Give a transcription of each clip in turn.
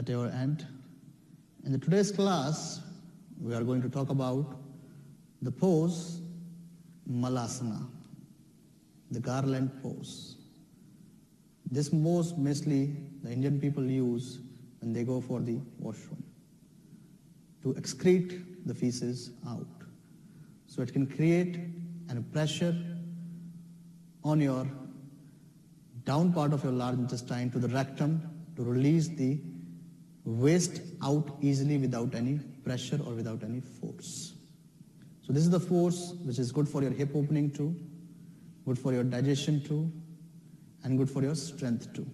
at your end. In today's class, we are going to talk about the pose Malasana, the Garland Pose. This pose mostly the Indian people use when they go for the washroom to excrete the feces out. So it can create a pressure on your down part of your large intestine to the rectum to release the waste out easily without any pressure or without any force. So this is the force which is good for your hip opening too, good for your digestion too, and good for your strength too.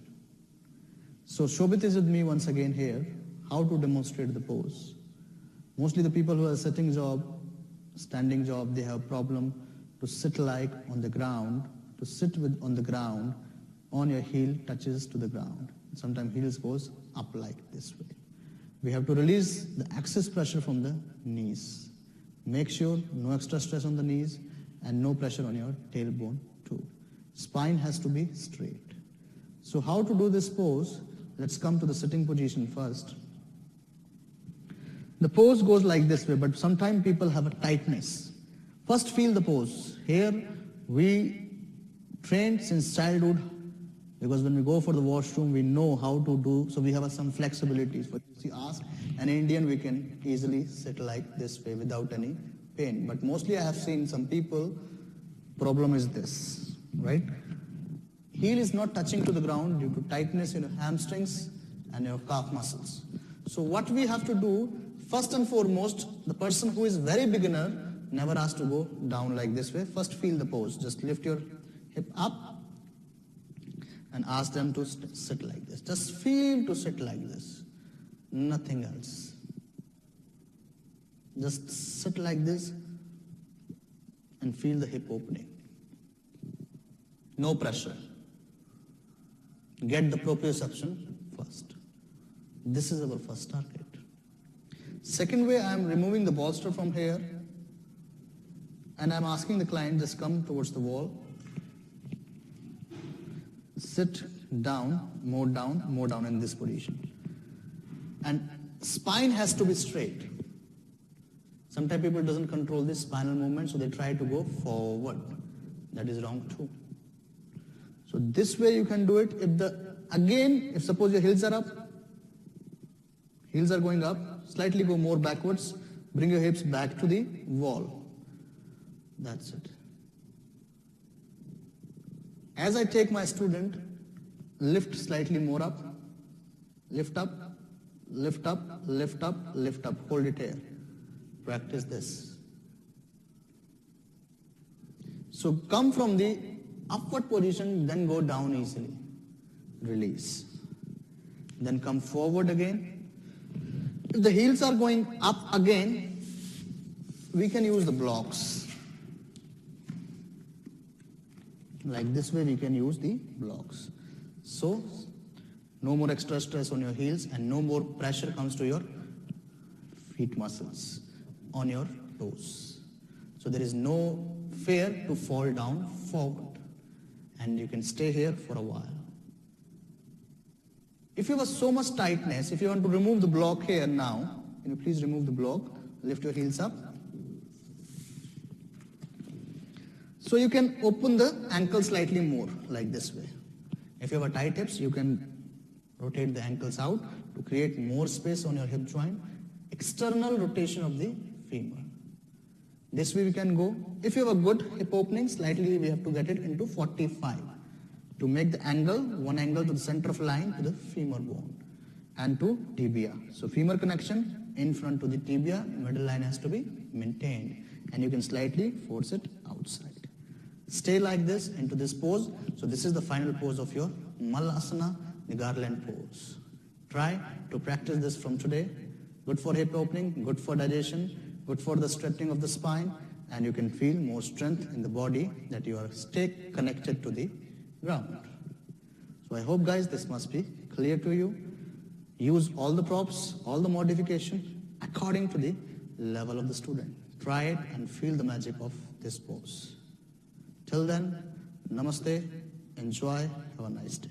So Shobit is with me once again here, how to demonstrate the pose. Mostly the people who have a sitting job, standing job, they have problem to sit like on the ground, to sit with on the ground, on your heel touches to the ground. Sometimes heels goes up like this way. We have to release the excess pressure from the knees. Make sure no extra stress on the knees and no pressure on your tailbone too. Spine has to be straight. So how to do this pose? Let's come to the sitting position first. The pose goes like this way, but sometimes people have a tightness. First feel the pose. Here we trained since childhood, because when we go for the washroom, we know how to do, so we have some flexibilities. But if you ask an Indian, we can easily sit like this way without any pain. But mostly I have seen some people, problem is this, right? Heel is not touching to the ground due to tightness in your hamstrings and your calf muscles. So what we have to do, first and foremost, the person who is very beginner never has to go down like this way. First feel the pose. Just lift your hip up and ask them to sit like this. Just feel to sit like this. Nothing else. Just sit like this and feel the hip opening. No pressure. Get the proprioception first. This is our first target. Second way, I am removing the bolster from here and I am asking the client, just come towards the wall. Sit down in this position. And spine has to be straight. Sometimes people doesn't control this spinal movement, so they try to go forward. That is wrong too. So this way you can do it. If suppose your heels are up, heels are going up, slightly go more backwards, bring your hips back to the wall. That's it. As I take my student, lift slightly more up, lift up, lift up, lift up, lift up, hold it here. Practice this. So come from the upward position, then go down easily. Release. Then come forward again. If the heels are going up again, we can use the blocks. Like this way we can use the blocks. So, no more extra stress on your heels and no more pressure comes to your feet muscles, on your toes. So there is no fear to fall down forward. And you can stay here for a while. If you have so much tightness, if you want to remove the block here now, can you please remove the block, lift your heels up. So you can open the ankle slightly more, like this way. If you have a tight hips, you can rotate the ankles out to create more space on your hip joint. External rotation of the femur. This way we can go. If you have a good hip opening, slightly we have to get it into 45 to make the angle, one angle to the center of line to the femur bone and to tibia. So femur connection in front to the tibia, middle line has to be maintained and you can slightly force it outside. Stay like this into this pose. So this is the final pose of your Malasana, the Garland Pose. Try to practice this from today. Good for hip opening, good for digestion, good for the stretching of the spine, and you can feel more strength in the body that you are stay connected to the ground. So I hope guys this must be clear to you. Use all the props, all the modification according to the level of the student. Try it and feel the magic of this pose. Till then, namaste, enjoy, have a nice day.